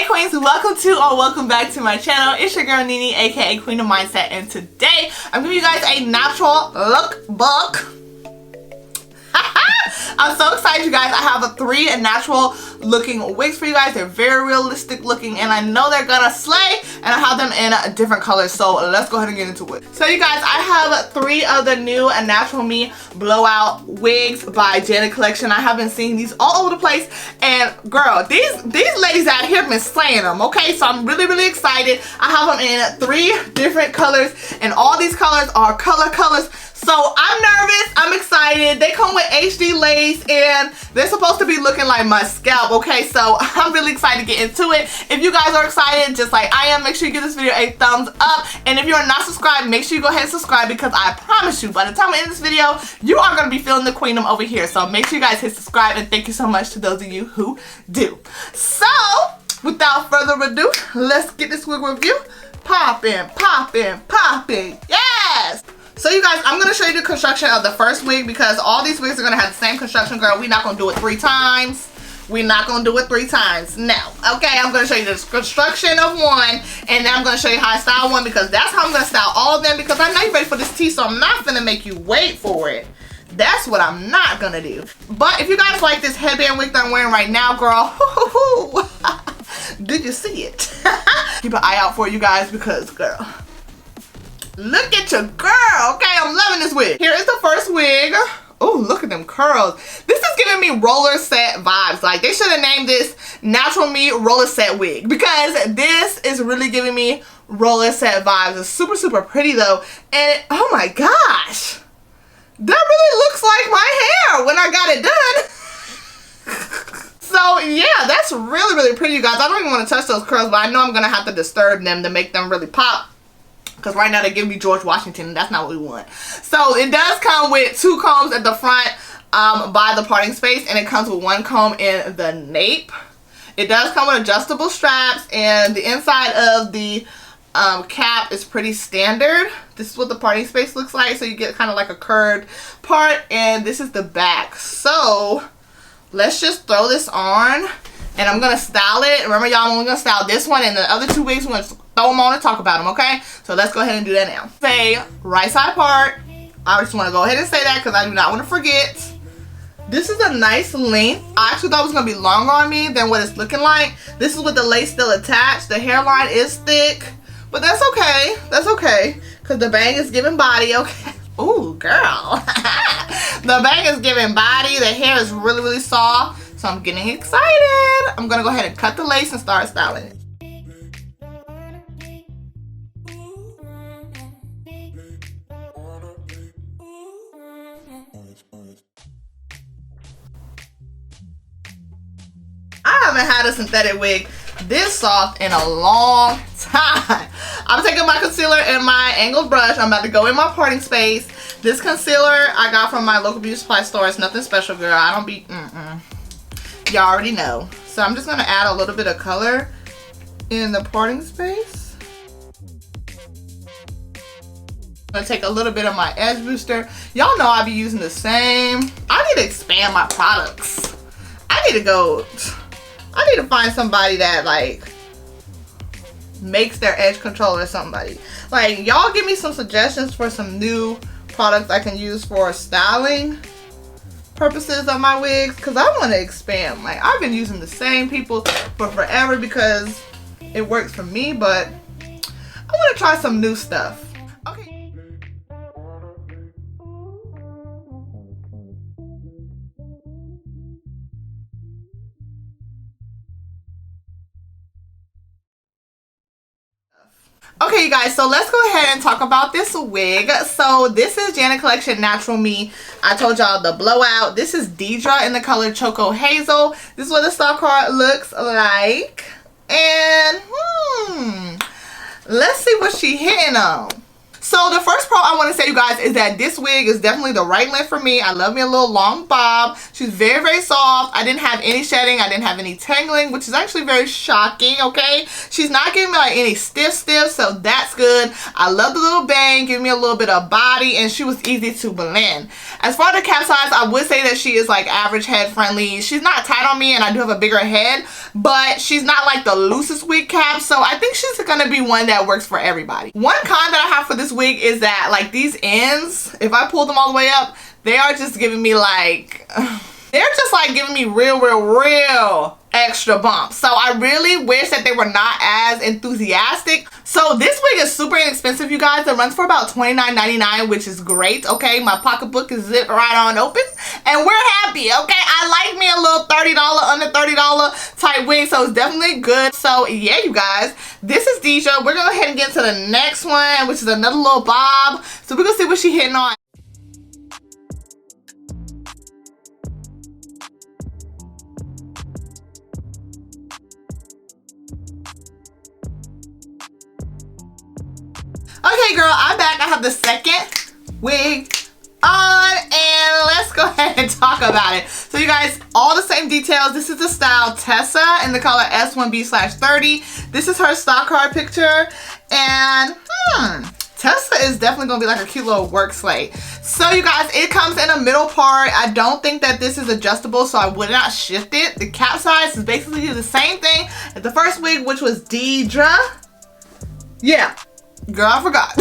Queens, welcome to or welcome back to my channel. It's your girl Nene, aka Queendom Mindset, and today I'm giving you guys a natural look book. I'm so excited, you guys. I have three natural looking wigs for you guys. They're very realistic looking and I know they're gonna slay, and I have them in different colors, so let's go ahead and get into it. So you guys, I have three of the new Natural Me Blowout Wigs by Janet Collection. I have been seeing these all over the place, and girl, these ladies out here have been slaying them, okay? So I'm really excited. I have them in three different colors, and all these colors are colors. So I'm nervous, I'm excited. They come with HD lace and they're supposed to be looking like my scalp, okay? So I'm really excited to get into it. If you guys are excited, just like I am, make sure you give this video a thumbs up. And if you're not subscribed, make sure you go ahead and subscribe, because I promise you, by the time I end this video, you are gonna be feeling the queendom over here. So make sure you guys hit subscribe, and thank you so much to those of you who do. So without further ado, let's get this wig review popping. Yes! So you guys, I'm going to show you the construction of the first wig, because all these wigs are going to have the same construction, girl. We're not going to do it three times. We're not going to do it three times. No. Okay, I'm going to show you the construction of one, and then I'm going to show you how I style one, because that's how I'm going to style all of them, because I know you're ready for this tea, so I'm not going to make you wait for it. That's what I'm not going to do. But if you guys like this headband wig that I'm wearing right now, girl, did you see it? Keep an eye out for you guys, because, girl, look at your girl, okay? I'm loving this wig. Here is the first wig. Oh, look at them curls. This is giving me roller set vibes. Like, they should have named this Natural Me Roller Set Wig, because this is really giving me roller set vibes. It's super pretty though. And oh my gosh, that really looks like my hair when I got it done. So yeah, that's really pretty, you guys. I don't even want to touch those curls, but I know I'm gonna have to disturb them to make them really pop, because right now they give me George Washington, and that's not what we want. So it does come with two combs at the front by the parting space, and it comes with one comb in the nape. It does come with adjustable straps, and the inside of the cap is pretty standard. This is what the parting space looks like, so you get kind of like a curved part, and this is the back. So let's just throw this on, and I'm gonna style it. Remember, y'all, I'm only gonna style this one, and the other two wigs, we're gonna throw them on and talk about them, okay? So let's go ahead and do that now. Say right side part. I just want to go ahead and say that, because I do not want to forget. This is a nice length. I actually thought it was gonna be longer on me than what it's looking like. This is with the lace still attached. The hairline is thick, but that's okay. That's okay, because the bang is giving body, okay? Ooh, girl. The bang is giving body. The hair is really soft, so I'm getting excited. I'm gonna go ahead and cut the lace and start styling it. I haven't had a synthetic wig this soft in a long time. I'm taking my concealer and my angled brush. I'm about to go in my parting space. This concealer I got from my local beauty supply store. It's nothing special, girl. I don't be, y'all already know. So I'm just gonna add a little bit of color in the parting space. I'm gonna take a little bit of my edge booster. Y'all know I be using the same. I need to expand my products. I need to find somebody that like makes their edge controller or somebody. Like, y'all give me some suggestions for some new products I can use for styling purposes of my wigs, because I want to expand. Like, I've been using the same people for forever because it works for me, but I want to try some new stuff. Okay. Okay, you guys, so let's go ahead and talk about this wig. So this is Janet Collection Natural Me. I told y'all the blowout. This is Deedra in the color Choco Hazel. This is what the stock card looks like. And let's see what she hitting on. So the first pro I want to say, you guys, is that this wig is definitely the right length for me. I love me a little long bob. She's very, very soft. I didn't have any shedding. I didn't have any tangling, which is actually very shocking, okay? She's not giving me like any stiff, so that's good. I love the little bang, giving me a little bit of body, and she was easy to blend. As far as the cap size, I would say that she is like average head friendly. She's not tight on me, and I do have a bigger head, but she's not like the loosest wig cap, so I think she's gonna be one that works for everybody. One con that I have for this wig is that like these ends, if I pull them all the way up, they are just giving me like, they're just like giving me real extra bumps. So I really wish that they were not as enthusiastic. So this wig is super inexpensive, you guys. It runs for about $29.99, which is great, okay? My pocketbook is zipped right on open, and we're happy, okay? I like me a little $30, under $30 type wig, so it's definitely good. So yeah, you guys, this is Deedra. We're gonna go ahead and get to the next one, which is another little bob. So we're gonna see what she's hitting on. Okay, girl, I'm back. I have the second wig on, and let's go ahead and talk about it. So you guys, all the same details. This is the style Tessa in the color S1B/30. This is her stock card picture, and Tessa is definitely gonna be like a cute little work slate. So you guys, it comes in a middle part. I don't think that this is adjustable, so I would not shift it. The cap size is basically the same thing as the first wig, which was Deedra. Yeah. Girl, I forgot.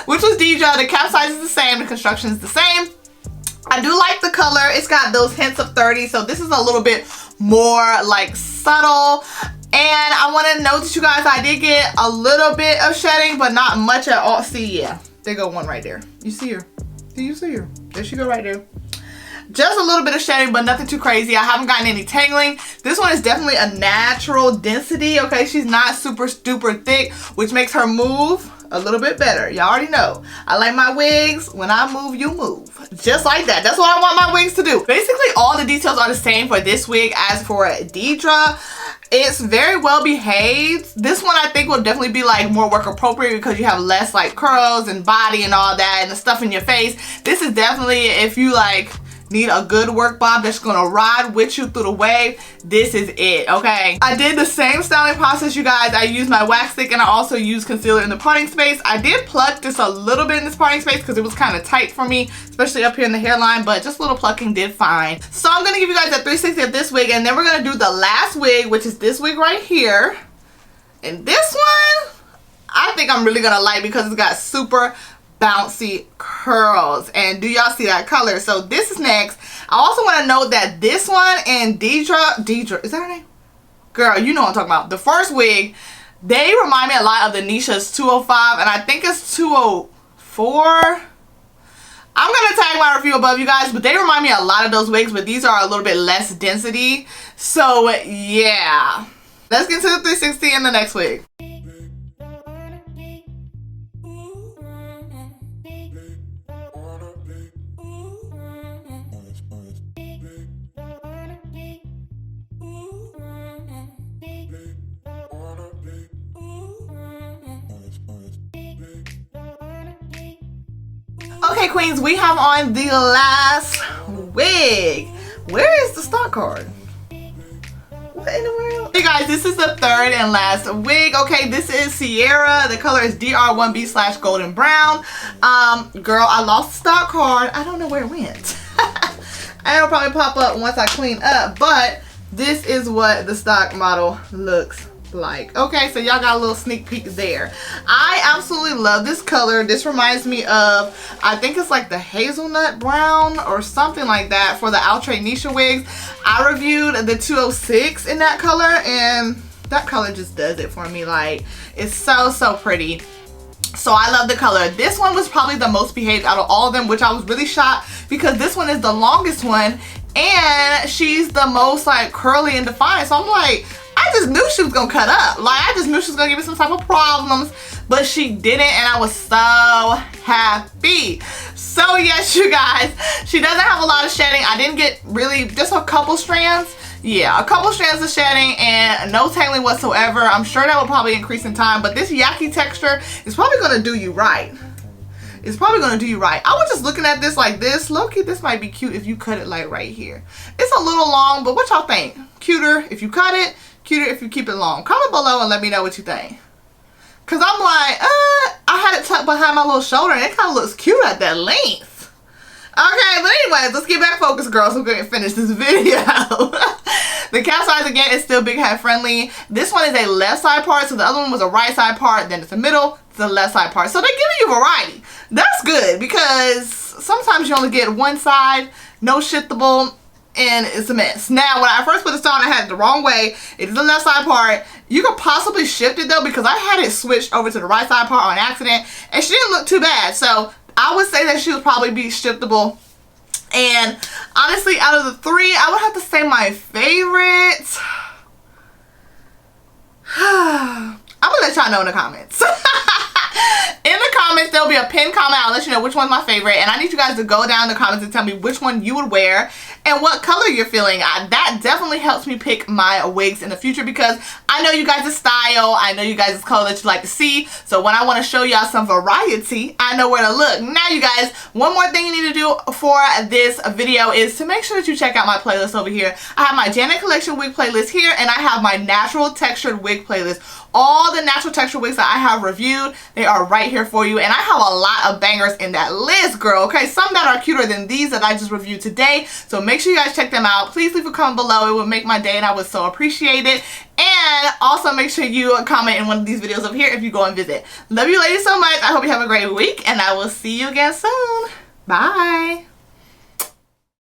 Which was Deedra. The cap size is the same. The construction is the same. I do like the color. It's got those hints of 30. So this is a little bit more like subtle. And I want to note that you guys, I did get a little bit of shedding, but not much at all. See, yeah. There go one right there. You see her? Do you see her? There she go right there. Just a little bit of shedding, but nothing too crazy. I haven't gotten any tangling. This one is definitely a natural density, okay? She's not super thick, which makes her move a little bit better. Y'all already know. I like my wigs. When I move, you move. Just like that. That's what I want my wigs to do. Basically, all the details are the same for this wig as for Deedra. It's very well behaved. This one I think will definitely be like more work appropriate because you have less like curls and body and all that and the stuff in your face. This is definitely, if you like need a good work bob that's gonna ride with you through the wave, this is it, okay? I did the same styling process, you guys. I used my wax stick and I also used concealer in the parting space. I did pluck just a little bit in this parting space because it was kind of tight for me, especially up here in the hairline, but just a little plucking did fine. So I'm gonna give you guys a 360 of this wig, and then we're gonna do the last wig, which is this wig right here. And this one, I think I'm really gonna like because it's got super bouncy curls, and do y'all see that color? So this is next. I also want to note that this one and Deedra, is that her name? Girl, you know what I'm talking about. The first wig, they remind me a lot of the Nisha's 205, and I think it's 204. I'm gonna tag my review above, you guys, but they remind me a lot of those wigs, but these are a little bit less density. So yeah, let's get to the 360 and the next wig. Okay, queens, we have on the last wig. Where is the stock card? What in the world? Hey guys, this is the third and last wig. Okay, this is Sierra. The color is DR1B/golden brown. Girl, I lost the stock card. I don't know where it went. It'll probably pop up once I clean up, but this is what the stock model looks like. Okay, so y'all got a little sneak peek there. I absolutely love this color. This reminds me of, I think it's like the hazelnut brown or something like that for the Outre Nisha wigs. I reviewed the 206 in that color, and that color just does it for me. Like, it's so pretty. So I love the color. This one was probably the most behaved out of all of them, which I was really shocked because this one is the longest one and she's the most like curly and defined. So I'm like, I just knew she was gonna cut up. Like, I just knew she was gonna give me some type of problems, but she didn't, and I was so happy. So yes, you guys, she doesn't have a lot of shedding. I didn't get really, just a couple strands. Yeah, a couple strands of shedding and no tangling whatsoever. I'm sure that will probably increase in time, but this yaki texture is probably gonna do you right. is probably gonna do you right. I was just looking at this like this. Low-key, this might be cute if you cut it like right here. It's a little long, but what y'all think? Cuter if you cut it, cuter if you keep it long. Comment below and let me know what you think. Cause I'm like, I had it tucked behind my little shoulder and it kind of looks cute at that length. Okay, but anyways, let's get back focused, girls. We're going to finish this video. The cap size, again, is still big head friendly. This one is a left side part, so the other one was a right side part, then it's a middle, it's the left side part. So they're giving you variety. That's good, because sometimes you only get one side, no shiftable, and it's a mess. Now, when I first put this on, I had it the wrong way. It is the left side part. You could possibly shift it, though, because I had it switched over to the right side part on accident, and she didn't look too bad. So I would say that she would probably be shiftable. And honestly, out of the three, I would have to say my favorite. I'm gonna let y'all know in the comments. In the comments, there'll be a pinned comment. I'll let you know which one's my favorite. And I need you guys to go down in the comments and tell me which one you would wear and what color you're feeling. That definitely helps me pick my wigs in the future, because I know you guys' style. I know you guys' color that you like to see. So when I want to show y'all some variety, I know where to look. Now, you guys, one more thing you need to do for this video is to make sure that you check out my playlist over here. I have my Janet Collection wig playlist here, and I have my natural textured wig playlist. All the natural texture wigs that I have reviewed, they are right here for you. And I have a lot of bangers in that list, girl. Okay, some that are cuter than these that I just reviewed today. So make sure you guys check them out. Please leave a comment below. It would make my day and I would so appreciate it. And also make sure you comment in one of these videos over here if you go and visit. Love you ladies so much. I hope you have a great week, and I will see you again soon. Bye.